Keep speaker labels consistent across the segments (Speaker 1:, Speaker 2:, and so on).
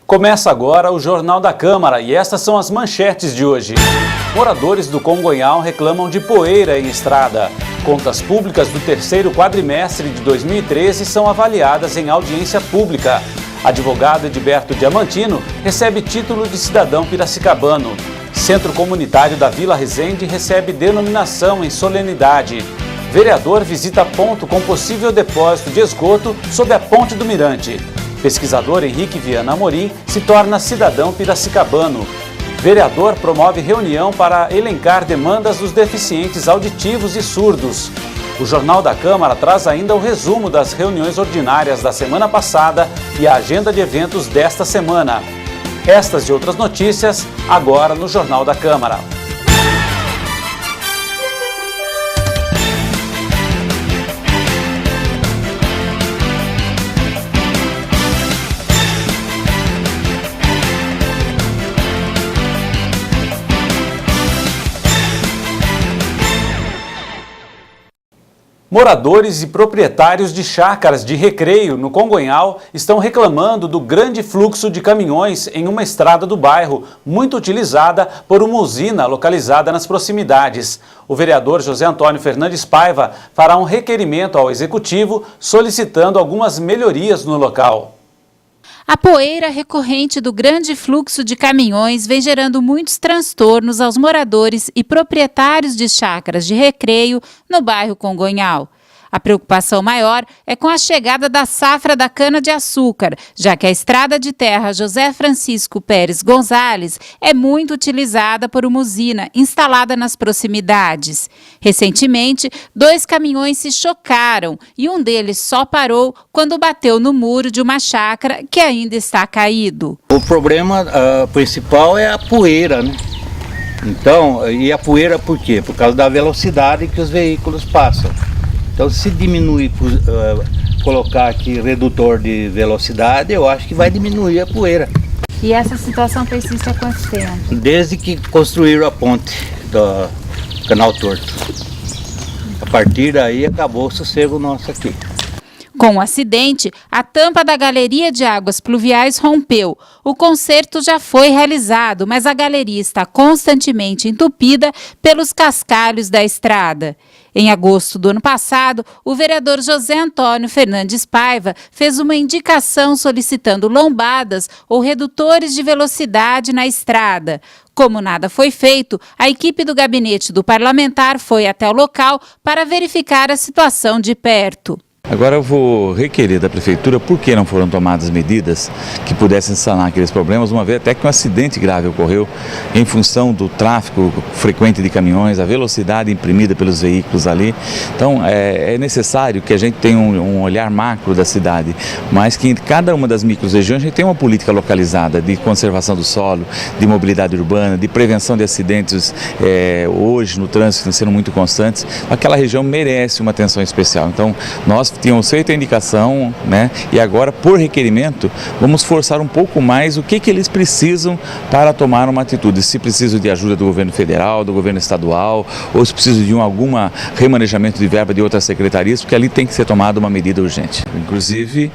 Speaker 1: Começa agora o Jornal da Câmara e estas são as manchetes de hoje. Moradores do Congonhal reclamam de poeira em estrada. Contas públicas do terceiro quadrimestre de 2013 são avaliadas em audiência pública. Advogado Edberto Diamantino recebe título de cidadão piracicabano. Centro Comunitário da Vila Resende recebe denominação em solenidade. Vereador visita ponto com possível depósito de esgoto sob a Ponte do Mirante. Pesquisador Henrique Viana Amorim se torna cidadão piracicabano. Vereador promove reunião para elencar demandas dos deficientes auditivos e surdos. O Jornal da Câmara traz ainda o resumo das reuniões ordinárias da semana passada e a agenda de eventos desta semana. Estas e outras notícias agora no Jornal da Câmara. Moradores e proprietários de chácaras de recreio no Congonhal estão reclamando do grande fluxo de caminhões em uma estrada do bairro, muito utilizada por uma usina localizada nas proximidades. O vereador José Antônio Fernandes Paiva fará um requerimento ao Executivo solicitando algumas melhorias no local.
Speaker 2: A poeira recorrente do grande fluxo de caminhões vem gerando muitos transtornos aos moradores e proprietários de chácaras de recreio no bairro Congonhal. A preocupação maior é com a chegada da safra da cana-de-açúcar, já que a estrada de terra José Francisco Pérez Gonzalez é muito utilizada por uma usina instalada nas proximidades. Recentemente, 2 caminhões se chocaram e um deles só parou quando bateu no muro de uma chácara que ainda está caído.
Speaker 3: O problema principal é a poeira, né? Então, e a poeira por quê? Por causa da velocidade que os veículos passam. Então, se diminuir, colocar aqui redutor de velocidade, eu acho que vai diminuir a poeira.
Speaker 2: E essa situação persiste há quanto tempo?
Speaker 3: Desde que construíram a ponte do Canal Torto. A partir daí acabou o sossego nosso aqui.
Speaker 2: Com o acidente, a tampa da galeria de águas pluviais rompeu. O conserto já foi realizado, mas a galeria está constantemente entupida pelos cascalhos da estrada. Em agosto do ano passado, o vereador José Antônio Fernandes Paiva fez uma indicação solicitando lombadas ou redutores de velocidade na estrada. Como nada foi feito, a equipe do gabinete do parlamentar foi até o local para verificar a situação de perto.
Speaker 4: Agora eu vou requerer da Prefeitura por que não foram tomadas medidas que pudessem sanar aqueles problemas, uma vez até que um acidente grave ocorreu em função do tráfego frequente de caminhões, a velocidade imprimida pelos veículos ali. Então é necessário que a gente tenha um olhar macro da cidade, mas que em cada uma das micro-regiões a gente tenha uma política localizada de conservação do solo, de mobilidade urbana, de prevenção de acidentes hoje no trânsito sendo muito constantes. Aquela região merece uma atenção especial. Então nós tínhamos feito a indicação, né? E agora, por requerimento, vamos forçar um pouco mais o que eles precisam para tomar uma atitude. Se precisam de ajuda do governo federal, do governo estadual, ou se precisam de algum remanejamento de verba de outras secretarias, porque ali tem que ser tomada uma medida urgente. Inclusive,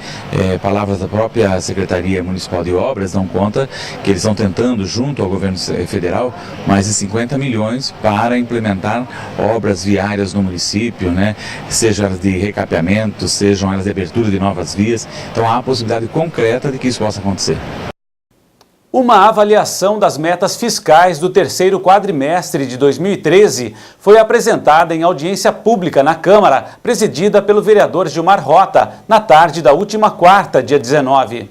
Speaker 4: palavras da própria Secretaria Municipal de Obras dão conta que eles estão tentando, junto ao governo federal, mais de 50 milhões para implementar obras viárias no município, né? Seja de recapeamento, sejam elas de abertura de novas vias. Então há a possibilidade concreta de que isso possa acontecer.
Speaker 1: Uma avaliação das metas fiscais do terceiro quadrimestre de 2013 foi apresentada em audiência pública na Câmara, presidida pelo vereador Gilmar Rota, na tarde da última quarta, dia 19.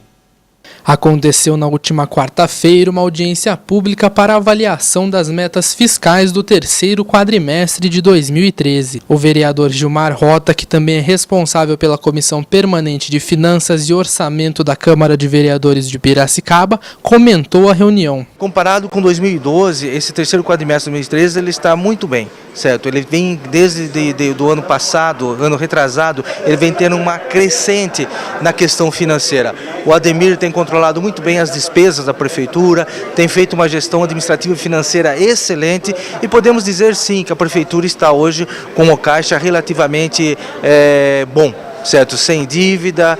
Speaker 5: Aconteceu na última quarta-feira uma audiência pública para avaliação das metas fiscais do terceiro quadrimestre de 2013. O vereador Gilmar Rota, que também é responsável pela Comissão Permanente de Finanças e Orçamento da Câmara de Vereadores de Piracicaba, comentou a reunião.
Speaker 6: Comparado com 2012, esse terceiro quadrimestre de 2013 ele está muito bem, certo? Ele vem desde do ano passado, ano retrasado, ele vem tendo uma crescente na questão financeira. O Ademir tem controlado muito bem as despesas da prefeitura, tem feito uma gestão administrativa e financeira excelente e podemos dizer sim que a prefeitura está hoje com o caixa relativamente bom. certo? Sem dívida,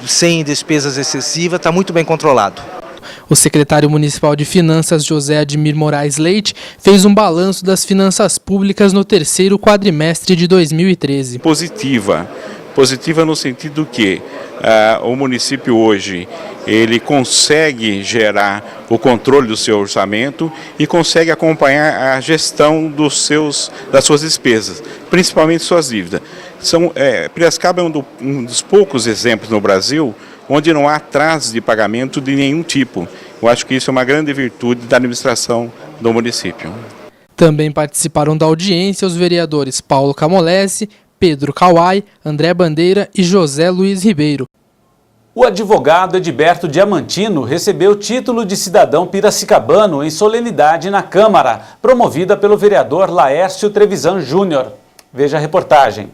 Speaker 6: sem despesas excessivas, está muito bem controlado.
Speaker 5: O secretário municipal de Finanças, José Admir Moraes Leite, fez um balanço das finanças públicas no terceiro quadrimestre de 2013.
Speaker 7: Positiva no sentido que o município hoje ele consegue gerar o controle do seu orçamento e consegue acompanhar a gestão das suas despesas, principalmente suas dívidas. Piracicaba é um dos poucos exemplos no Brasil onde não há atraso de pagamento de nenhum tipo. Eu acho que isso é uma grande virtude da administração do município.
Speaker 5: Também participaram da audiência os vereadores Paulo Camolese, Pedro Kawai, André Bandeira e José Luiz Ribeiro.
Speaker 1: O advogado Edberto Diamantino recebeu o título de cidadão piracicabano em solenidade na Câmara, promovida pelo vereador Laércio Trevisan Júnior. Veja a reportagem.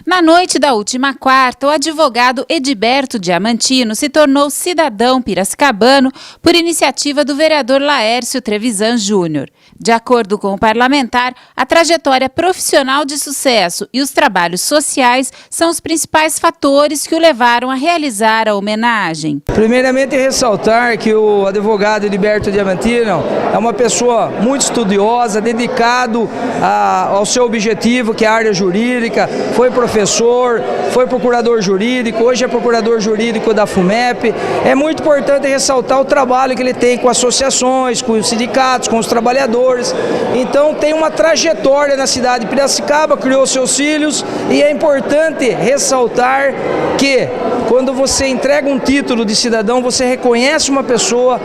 Speaker 2: Na noite da última quarta, o advogado Edberto Diamantino se tornou cidadão piracicabano por iniciativa do vereador Laércio Trevisan Júnior. De acordo com o parlamentar, a trajetória profissional de sucesso e os trabalhos sociais são os principais fatores que o levaram a realizar a homenagem.
Speaker 8: Primeiramente, ressaltar que o advogado Edberto Diamantino é uma pessoa muito estudiosa, dedicado ao seu objetivo, que é a área jurídica, foi professor, foi procurador jurídico, hoje é procurador jurídico da FUMEP. É muito importante ressaltar o trabalho que ele tem com associações, com os sindicatos, com os trabalhadores. Então tem uma trajetória na cidade de Piracicaba, criou seus filhos, e é importante ressaltar que quando você entrega um título de cidadão, você reconhece uma pessoa,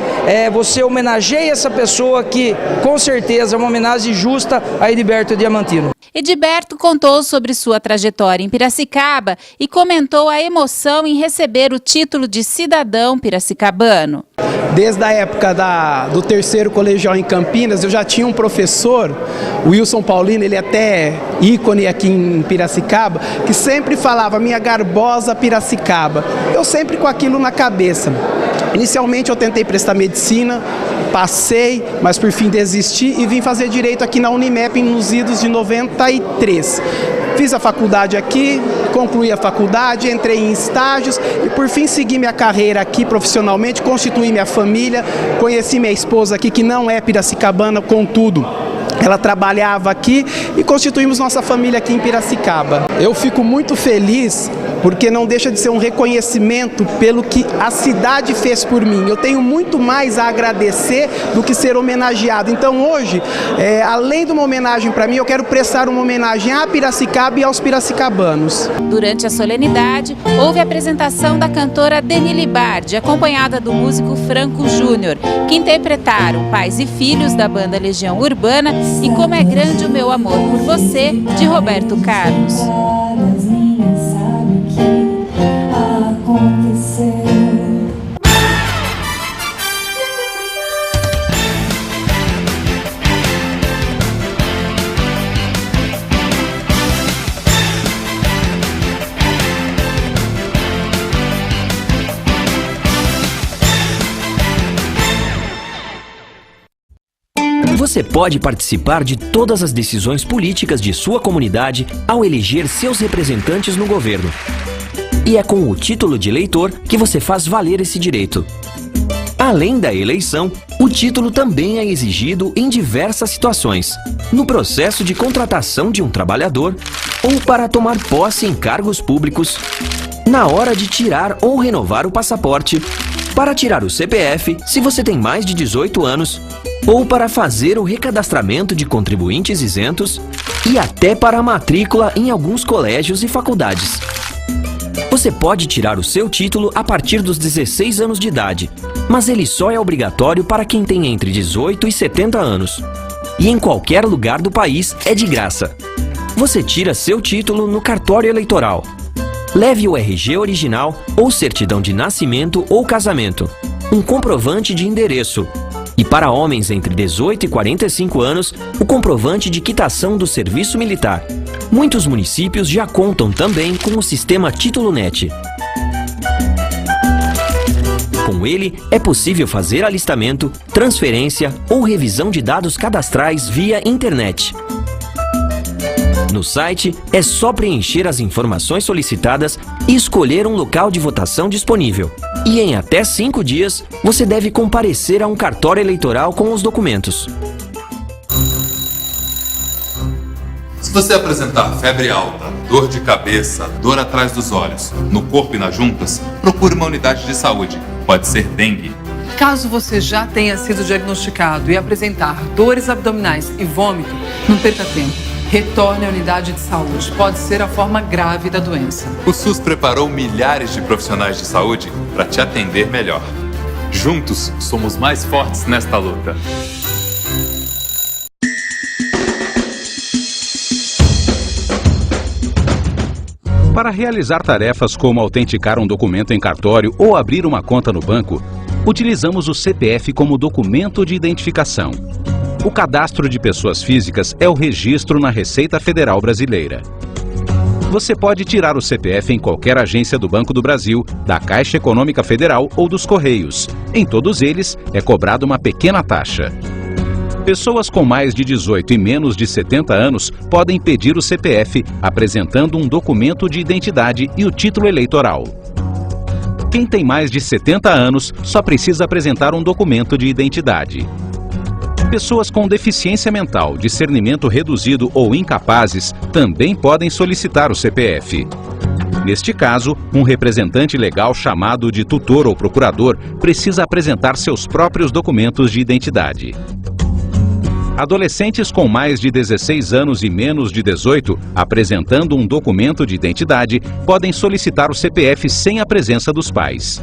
Speaker 8: você homenageia essa pessoa, que com certeza é uma homenagem justa a Edberto Diamantino.
Speaker 2: Edberto contou sobre sua trajetória em Piracicaba e comentou a emoção em receber o título de cidadão piracicabano.
Speaker 9: Desde a época do terceiro colegial em Campinas, eu já tinha um professor, o Wilson Paulino, ele é até ícone aqui em Piracicaba, que sempre falava minha garbosa Piracicaba. Eu sempre com aquilo na cabeça. Inicialmente eu tentei prestar medicina, passei, mas por fim desisti e vim fazer direito aqui na Unimep nos idos de 93. Fiz a faculdade aqui, concluí a faculdade, entrei em estágios e por fim segui minha carreira aqui profissionalmente, constituí minha família, conheci minha esposa aqui, que não é piracicabana, contudo ela trabalhava aqui, e constituímos nossa família aqui em Piracicaba. Eu fico muito feliz porque não deixa de ser um reconhecimento pelo que a cidade fez por mim. Eu tenho muito mais a agradecer do que ser homenageado. Então hoje, além de uma homenagem para mim, eu quero prestar uma homenagem a Piracicaba e aos piracicabanos.
Speaker 2: Durante a solenidade, houve a apresentação da cantora Deni Libardi, acompanhada do músico Franco Júnior, que interpretaram Pais e Filhos, da banda Legião Urbana, e Como é Grande o Meu Amor por Você, de Roberto Carlos.
Speaker 10: Você pode participar de todas as decisões políticas de sua comunidade ao eleger seus representantes no governo. E é com o título de eleitor que você faz valer esse direito. Além da eleição, o título também é exigido em diversas situações. No processo de contratação de um trabalhador, ou para tomar posse em cargos públicos, na hora de tirar ou renovar o passaporte, para tirar o CPF se você tem mais de 18 anos, ou para fazer o recadastramento de contribuintes isentos e até para a matrícula em alguns colégios e faculdades. Você pode tirar o seu título a partir dos 16 anos de idade, mas ele só é obrigatório para quem tem entre 18 e 70 anos. E em qualquer lugar do país é de graça. Você tira seu título no cartório eleitoral. Leve o RG original ou certidão de nascimento ou casamento, um comprovante de endereço. E para homens entre 18 e 45 anos, o comprovante de quitação do serviço militar. Muitos municípios já contam também com o sistema Título Net. Com ele, é possível fazer alistamento, transferência ou revisão de dados cadastrais via internet. No site, é só preencher as informações solicitadas e escolher um local de votação disponível. E em até 5 dias, você deve comparecer a um cartório eleitoral com os documentos.
Speaker 11: Se você apresentar febre alta, dor de cabeça, dor atrás dos olhos, no corpo e nas juntas, procure uma unidade de saúde. Pode ser dengue.
Speaker 12: Caso você já tenha sido diagnosticado e apresentar dores abdominais e vômito, não perca tempo. Retorne à unidade de saúde. Pode ser a forma grave da doença.
Speaker 11: O SUS preparou milhares de profissionais de saúde para te atender melhor. Juntos, somos mais fortes nesta luta.
Speaker 13: Para realizar tarefas como autenticar um documento em cartório ou abrir uma conta no banco, utilizamos o CPF como documento de identificação. O cadastro de pessoas físicas é o registro na Receita Federal Brasileira. Você pode tirar o CPF em qualquer agência do Banco do Brasil, da Caixa Econômica Federal ou dos Correios. Em todos eles, é cobrada uma pequena taxa. Pessoas com mais de 18 e menos de 70 anos podem pedir o CPF apresentando um documento de identidade e o título eleitoral. Quem tem mais de 70 anos só precisa apresentar um documento de identidade. Pessoas com deficiência mental, discernimento reduzido ou incapazes também podem solicitar o CPF. Neste caso, um representante legal chamado de tutor ou procurador precisa apresentar seus próprios documentos de identidade. Adolescentes com mais de 16 anos e menos de 18, apresentando um documento de identidade, podem solicitar o CPF sem a presença dos pais.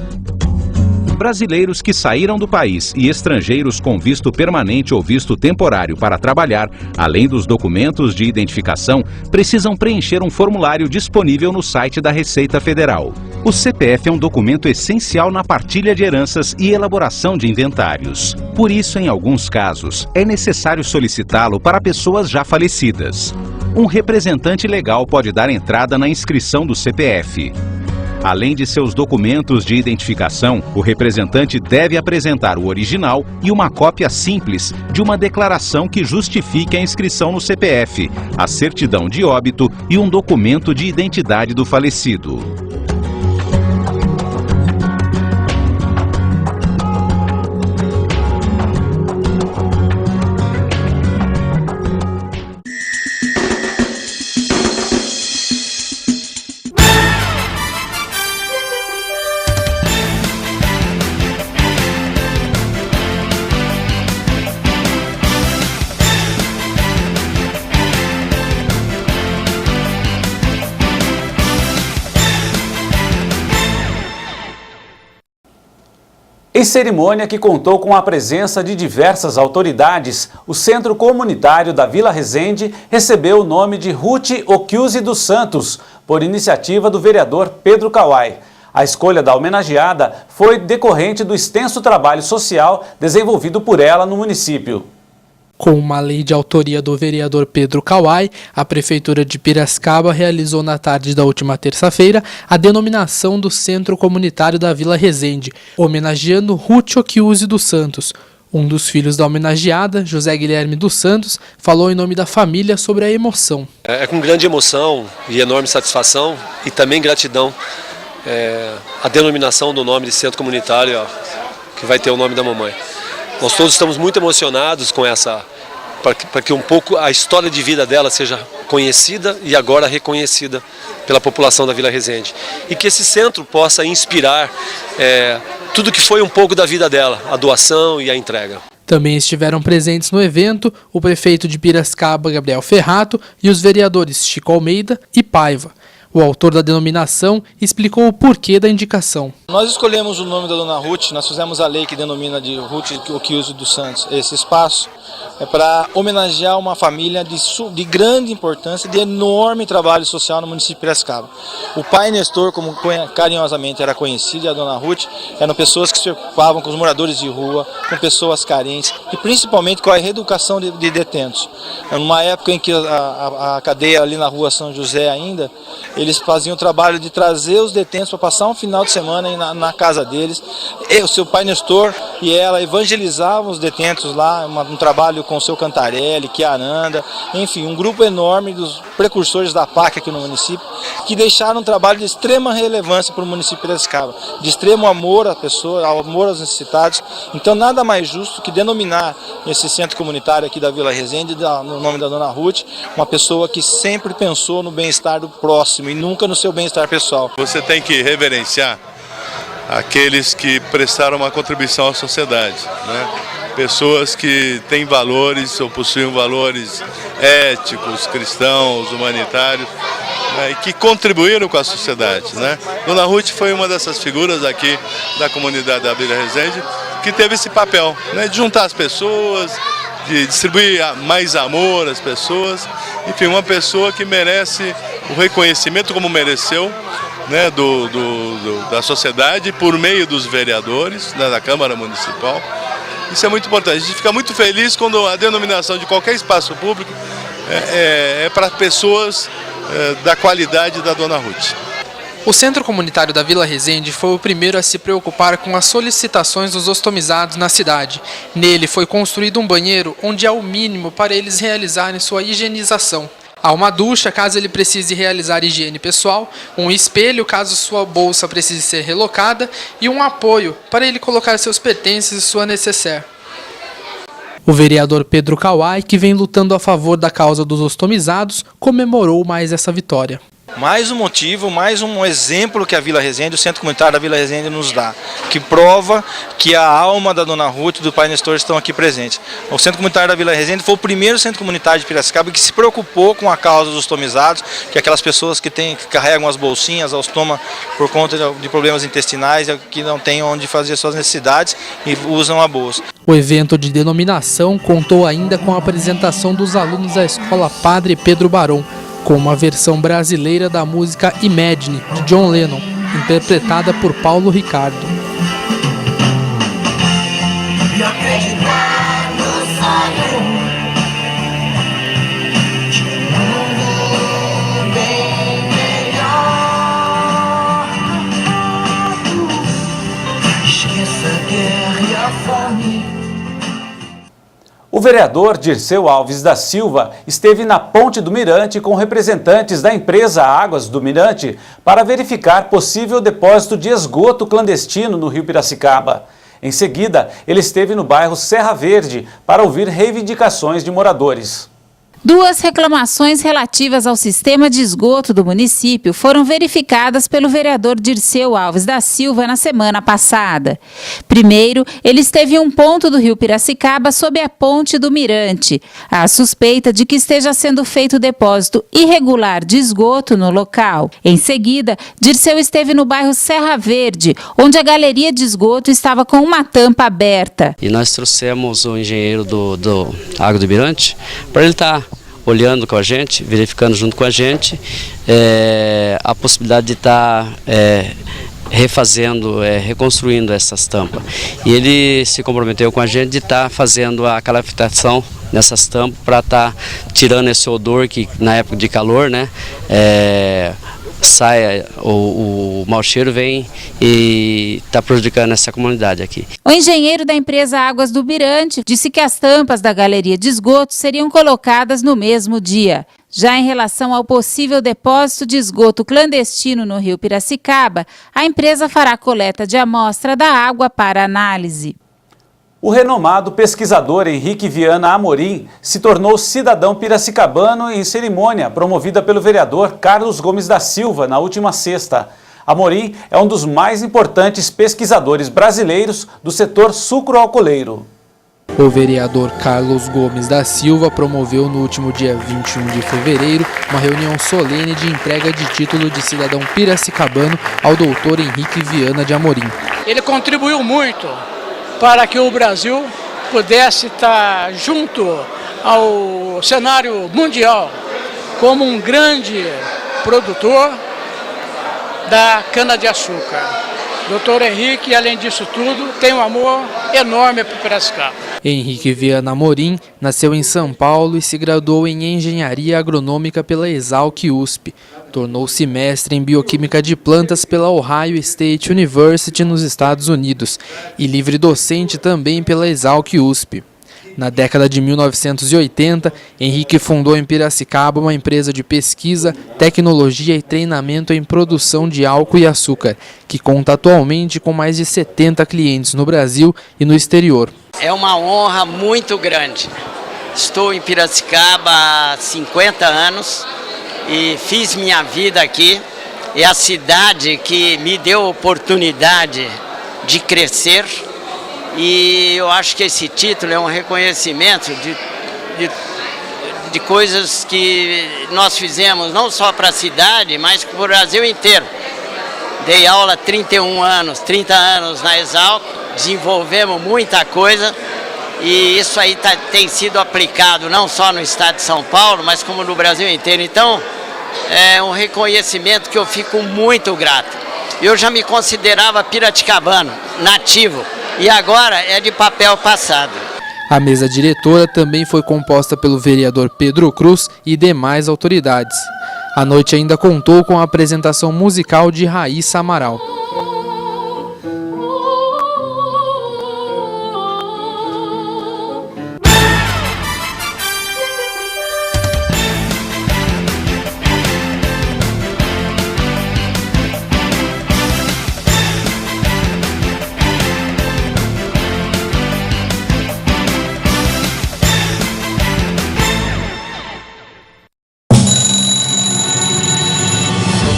Speaker 13: Brasileiros que saíram do país e estrangeiros com visto permanente ou visto temporário para trabalhar, além dos documentos de identificação, precisam preencher um formulário disponível no site da Receita Federal. O CPF é um documento essencial na partilha de heranças e elaboração de inventários. Por isso, em alguns casos, é necessário solicitá-lo para pessoas já falecidas. Um representante legal pode dar entrada na inscrição do CPF. Além de seus documentos de identificação, o representante deve apresentar o original e uma cópia simples de uma declaração que justifique a inscrição no CPF, a certidão de óbito e um documento de identidade do falecido.
Speaker 1: Em cerimônia que contou com a presença de diversas autoridades, o Centro Comunitário da Vila Resende recebeu o nome de Ruth Occhiusi dos Santos, por iniciativa do vereador Pedro Kawai. A escolha da homenageada foi decorrente do extenso trabalho social desenvolvido por ela no município.
Speaker 5: Com uma lei de autoria do vereador Pedro Kawai, a Prefeitura de Piracicaba realizou na tarde da última terça-feira a denominação do Centro Comunitário da Vila Resende, homenageando Ruth Occhiusi dos Santos. Um dos filhos da homenageada, José Guilherme dos Santos, falou em nome da família sobre a emoção.
Speaker 14: É com grande emoção e enorme satisfação e também gratidão a denominação do nome de Centro Comunitário, que vai ter o nome da mamãe. Nós todos estamos muito emocionados com essa, para que um pouco a história de vida dela seja conhecida e agora reconhecida pela população da Vila Resende. E que esse centro possa inspirar tudo que foi um pouco da vida dela, a doação e a entrega.
Speaker 5: Também estiveram presentes no evento o prefeito de Piracicaba, Gabriel Ferrato, e os vereadores Chico Almeida e Paiva. O autor da denominação explicou o porquê da indicação.
Speaker 15: Nós escolhemos o nome da dona Ruth, nós fizemos a lei que denomina de Ruth Occhiusi dos Santos. Esse espaço é para homenagear uma família de grande importância e de enorme trabalho social no município de Piracicaba. O pai Nestor, como carinhosamente era conhecido, e a dona Ruth, eram pessoas que se preocupavam com os moradores de rua, com pessoas carentes e principalmente com a reeducação de detentos. Numa época em que a cadeia ali na rua São José ainda, eles faziam o trabalho de trazer os detentos para passar um final de semana na casa deles. O seu pai Nestor e ela evangelizavam os detentos lá, um trabalho com o seu Cantarelli, Kiaranda, enfim, um grupo enorme dos precursores da PAC aqui no município, que deixaram um trabalho de extrema relevância para o município de Piracicaba, de extremo amor à pessoa, amor aos necessitados. Então nada mais justo que denominar esse centro comunitário aqui da Vila Resende, no nome da dona Ruth, uma pessoa que sempre pensou no bem-estar do próximo e nunca no seu bem-estar pessoal.
Speaker 16: Você tem que reverenciar aqueles que prestaram uma contribuição à sociedade, né? Pessoas que têm valores ou possuem valores éticos, cristãos, humanitários, né? E que contribuíram com a sociedade, né? Dona Ruth foi uma dessas figuras aqui da comunidade da Vila Resende que teve esse papel, né? De juntar as pessoas, de distribuir mais amor às pessoas, enfim, uma pessoa que merece o reconhecimento como mereceu, né, da sociedade por meio dos vereadores, né, da Câmara Municipal. Isso é muito importante. A gente fica muito feliz quando a denominação de qualquer espaço público é para pessoas da qualidade da Dona Ruth.
Speaker 5: O Centro Comunitário da Vila Resende foi o primeiro a se preocupar com as solicitações dos ostomizados na cidade. Nele foi construído um banheiro onde há o mínimo para eles realizarem sua higienização. Há uma ducha caso ele precise realizar higiene pessoal, um espelho caso sua bolsa precise ser relocada e um apoio para ele colocar seus pertences e sua necessaire. O vereador Pedro Kawai, que vem lutando a favor da causa dos ostomizados, comemorou mais essa vitória.
Speaker 15: Mais um motivo, mais um exemplo que a Vila Resende, o Centro Comunitário da Vila Resende nos dá, que prova que a alma da Dona Ruth e do Pai Nestor estão aqui presentes. O Centro Comunitário da Vila Resende foi o primeiro centro comunitário de Piracicaba que se preocupou com a causa dos ostomizados, que é aquelas pessoas que carregam as bolsinhas, a ostoma por conta de problemas intestinais, que não têm onde fazer suas necessidades e usam a bolsa.
Speaker 5: O evento de denominação contou ainda com a apresentação dos alunos da Escola Padre Pedro Barão, com uma versão brasileira da música Imagine, de John Lennon, interpretada por Paulo Ricardo.
Speaker 1: O vereador Dirceu Alves da Silva esteve na Ponte do Mirante com representantes da empresa Águas do Mirante para verificar possível depósito de esgoto clandestino no Rio Piracicaba. Em seguida, ele esteve no bairro Serra Verde para ouvir reivindicações de moradores.
Speaker 2: Duas reclamações relativas ao sistema de esgoto do município foram verificadas pelo vereador Dirceu Alves da Silva na semana passada. Primeiro, ele esteve em um ponto do Rio Piracicaba sob a Ponte do Mirante. Há suspeita de que esteja sendo feito depósito irregular de esgoto no local. Em seguida, Dirceu esteve no bairro Serra Verde, onde a galeria de esgoto estava com uma tampa aberta.
Speaker 17: E nós trouxemos o engenheiro do Água do Mirante para ele estar olhando com a gente, verificando junto com a gente a possibilidade de estar refazendo, reconstruindo essas tampas. E ele se comprometeu com a gente de estar fazendo a calefacção nessas tampas para estar tirando esse odor que na época de calor, né, sai, o mau cheiro vem e está prejudicando essa comunidade aqui.
Speaker 2: O engenheiro da empresa Águas do Mirante disse que as tampas da galeria de esgoto seriam colocadas no mesmo dia. Já em relação ao possível depósito de esgoto clandestino no Rio Piracicaba, a empresa fará coleta de amostra da água para análise.
Speaker 1: O renomado pesquisador Henrique Viana Amorim se tornou cidadão piracicabano em cerimônia promovida pelo vereador Carlos Gomes da Silva na última sexta. Amorim é um dos mais importantes pesquisadores brasileiros do setor sucroalcooleiro.
Speaker 5: O vereador Carlos Gomes da Silva promoveu no último dia 21 de fevereiro uma reunião solene de entrega de título de cidadão piracicabano ao doutor Henrique Viana de Amorim.
Speaker 18: Ele contribuiu muito para que o Brasil pudesse estar junto ao cenário mundial como um grande produtor da cana-de-açúcar. Doutor Henrique, além disso tudo, tem um amor enorme para o Piracicaba.
Speaker 5: Henrique Viana Amorim nasceu em São Paulo e se graduou em Engenharia Agronômica pela Exalc USP. Tornou-se mestre em bioquímica de plantas pela Ohio State University nos Estados Unidos e livre docente também pela Exalc-USP. Na década de 1980, Henrique fundou em Piracicaba uma empresa de pesquisa, tecnologia e treinamento em produção de álcool e açúcar, que conta atualmente com mais de 70 clientes no Brasil e no exterior.
Speaker 19: É uma honra muito grande. Estou em Piracicaba há 50 anos e fiz minha vida aqui. É a cidade que me deu a oportunidade de crescer. E eu acho que esse título é um reconhecimento de coisas que nós fizemos, não só para a cidade, mas para o Brasil inteiro. Dei aula há 30 anos na Exalc, desenvolvemos muita coisa e isso aí tem sido aplicado não só no estado de São Paulo, mas como no Brasil inteiro. Então, é um reconhecimento que eu fico muito grato. Eu já me considerava piraticabano, nativo. E agora é de papel passado.
Speaker 5: A mesa diretora também foi composta pelo vereador Pedro Cruz e demais autoridades. A noite ainda contou com a apresentação musical de Raíssa Amaral.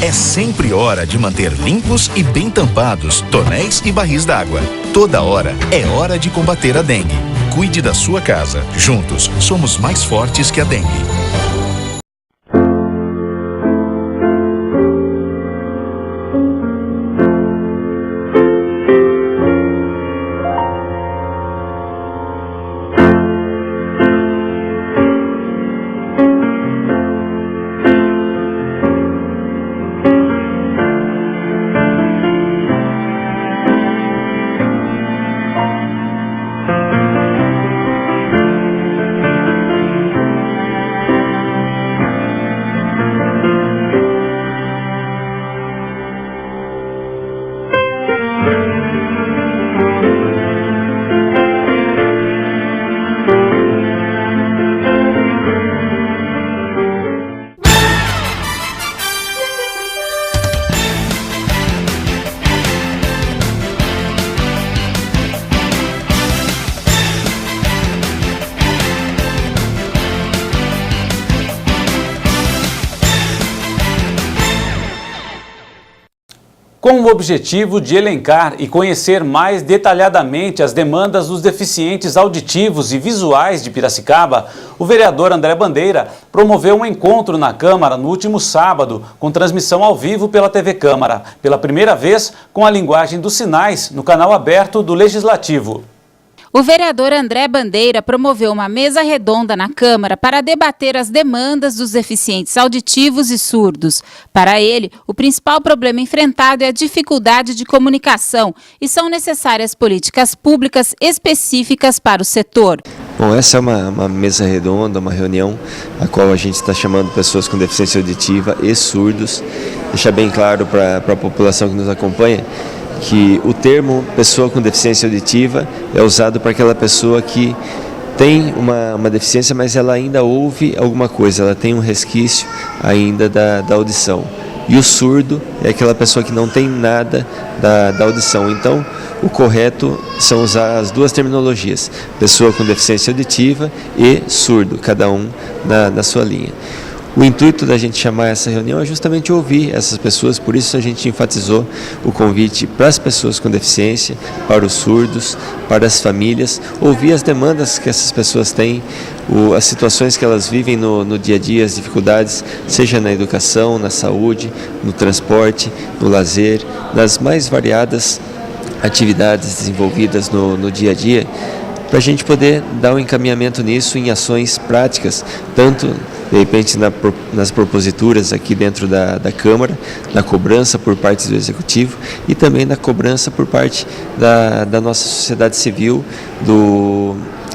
Speaker 20: É sempre hora de manter limpos e bem tampados tonéis e barris d'água. Toda hora é hora de combater a dengue. Cuide da sua casa. Juntos, somos mais fortes que a dengue.
Speaker 1: Com o objetivo de elencar e conhecer mais detalhadamente as demandas dos deficientes auditivos e visuais de Piracicaba, o vereador André Bandeira promoveu um encontro na Câmara no último sábado, com transmissão ao vivo pela TV Câmara, pela primeira vez com a linguagem dos sinais no canal aberto do Legislativo.
Speaker 2: O vereador André Bandeira promoveu uma mesa redonda na Câmara para debater as demandas dos deficientes auditivos e surdos. Para ele, o principal problema enfrentado é a dificuldade de comunicação e são necessárias políticas públicas específicas para o setor.
Speaker 21: Bom, essa é uma mesa redonda, uma reunião a qual a gente está chamando pessoas com deficiência auditiva e surdos. Deixar bem claro para a população que nos acompanha que o termo pessoa com deficiência auditiva é usado para aquela pessoa que tem uma deficiência, mas ela ainda ouve alguma coisa, ela tem um resquício ainda da audição. E o surdo é aquela pessoa que não tem nada da audição. Então, o correto são usar as duas terminologias, pessoa com deficiência auditiva e surdo, cada um na sua linha. O intuito da gente chamar essa reunião é justamente ouvir essas pessoas, por isso a gente enfatizou o convite para as pessoas com deficiência, para os surdos, para as famílias, ouvir as demandas que essas pessoas têm, as situações que elas vivem no dia a dia, as dificuldades, seja na educação, na saúde, no transporte, no lazer, nas mais variadas atividades desenvolvidas no dia a dia, para a gente poder dar um encaminhamento nisso em ações práticas, tanto de repente nas proposituras aqui dentro da Câmara, na cobrança por parte do Executivo e também na cobrança por parte da nossa sociedade civil,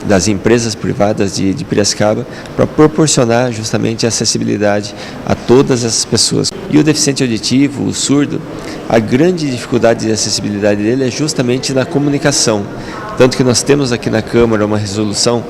Speaker 21: das empresas privadas de Piracicaba, para proporcionar justamente a acessibilidade a todas essas pessoas. E o deficiente auditivo, o surdo, a grande dificuldade de acessibilidade dele é justamente na comunicação. Tanto que nós temos aqui na Câmara uma resolução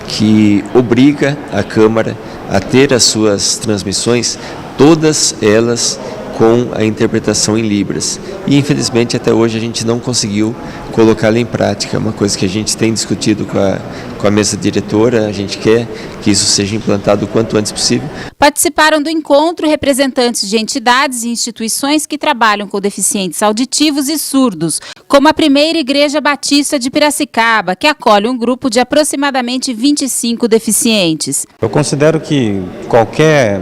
Speaker 21: que obriga a Câmara a ter as suas transmissões, todas elas com a interpretação em Libras. E infelizmente até hoje a gente não conseguiu colocá-la em prática. É uma coisa que a gente tem discutido com a mesa diretora, a gente quer que isso seja implantado o quanto antes possível.
Speaker 2: Participaram do encontro representantes de entidades e instituições que trabalham com deficientes auditivos e surdos, como a Primeira Igreja Batista de Piracicaba, que acolhe um grupo de aproximadamente 25 deficientes.
Speaker 3: Eu considero que qualquer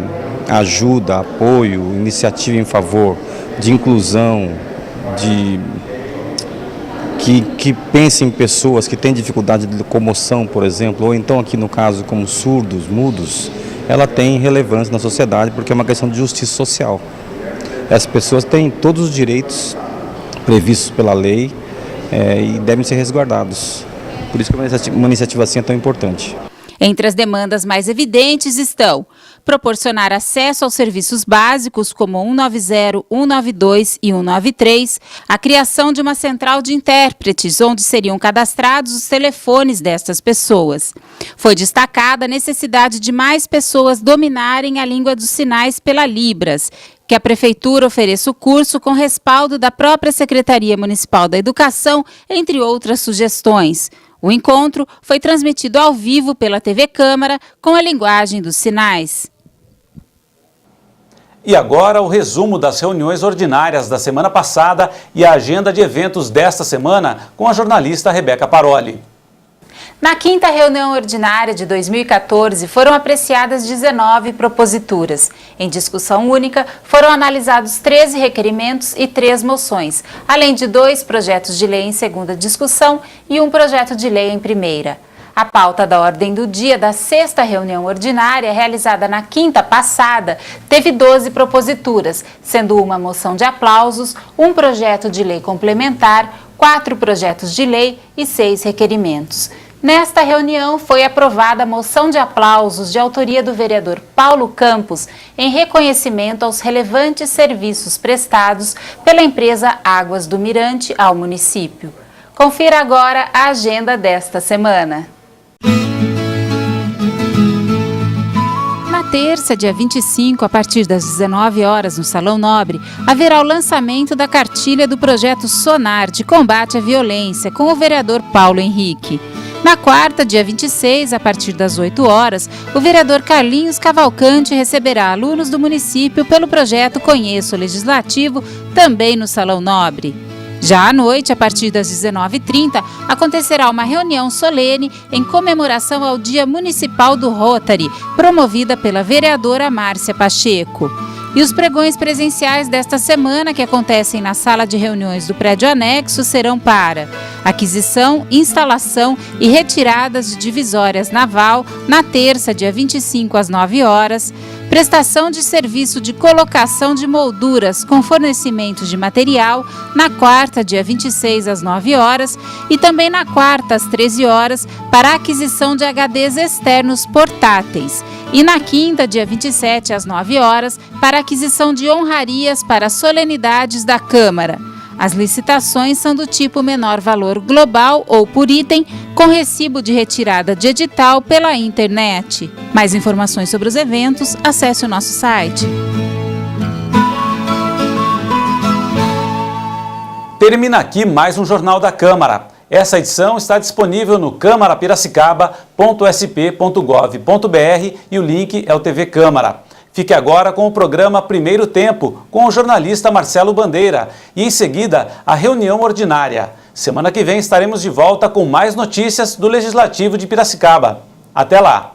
Speaker 3: ajuda, apoio, iniciativa em favor de inclusão, que pense em pessoas que têm dificuldade de locomoção, por exemplo, ou então aqui no caso como surdos, mudos, ela tem relevância na sociedade porque é uma questão de justiça social. Essas pessoas têm todos os direitos previstos pela lei e devem ser resguardados. Por isso que uma iniciativa assim é tão importante.
Speaker 2: Entre as demandas mais evidentes estão proporcionar acesso aos serviços básicos como 190, 192 e 193, a criação de uma central de intérpretes, onde seriam cadastrados os telefones destas pessoas. Foi destacada a necessidade de mais pessoas dominarem a língua dos sinais pela Libras, que a Prefeitura ofereça o curso com respaldo da própria Secretaria Municipal da Educação, entre outras sugestões. O encontro foi transmitido ao vivo pela TV Câmara com a linguagem dos sinais.
Speaker 1: E agora o resumo das reuniões ordinárias da semana passada e a agenda de eventos desta semana com a jornalista Rebeca Paroli.
Speaker 2: Na quinta reunião ordinária de 2014, foram apreciadas 19 proposituras. Em discussão única, foram analisados 13 requerimentos e 3 moções, além de 2 projetos de lei em segunda discussão e 1 projeto de lei em primeira. A pauta da ordem do dia da sexta reunião ordinária, realizada na quinta passada, teve 12 proposituras, sendo uma moção de aplausos, 1 projeto de lei complementar, 4 projetos de lei e 6 requerimentos. Nesta reunião foi aprovada a moção de aplausos de autoria do vereador Paulo Campos em reconhecimento aos relevantes serviços prestados pela empresa Águas do Mirante ao município. Confira agora a agenda desta semana. Na terça, dia 25, a partir das 19 horas, no Salão Nobre, haverá o lançamento da cartilha do projeto Sonar de combate à violência com o vereador Paulo Henrique. Na quarta, dia 26, a partir das 8 horas, o vereador Carlinhos Cavalcante receberá alunos do município pelo projeto Conheço o Legislativo, também no Salão Nobre. Já à noite, a partir das 19h30, acontecerá uma reunião solene em comemoração ao Dia Municipal do Rotary, promovida pela vereadora Márcia Pacheco. E os pregões presenciais desta semana, que acontecem na sala de reuniões do prédio anexo, serão para aquisição, instalação e retiradas de divisórias naval, na terça, dia 25, às 9 horas, prestação de serviço de colocação de molduras com fornecimento de material, na quarta, dia 26, às 9 horas, e também na quarta, às 13 horas, para aquisição de HDs externos portáteis. E na quinta, dia 27, às 9 horas, para aquisição de honrarias para solenidades da Câmara. As licitações são do tipo menor valor global ou por item, com recibo de retirada de edital pela internet. Mais informações sobre os eventos, acesse o nosso site.
Speaker 1: Termina aqui mais um Jornal da Câmara. Essa edição está disponível no câmarapiracicaba.sp.gov.br e o link é o TV Câmara. Fique agora com o programa Primeiro Tempo, com o jornalista Marcelo Bandeira e em seguida a reunião ordinária. Semana que vem estaremos de volta com mais notícias do Legislativo de Piracicaba. Até lá!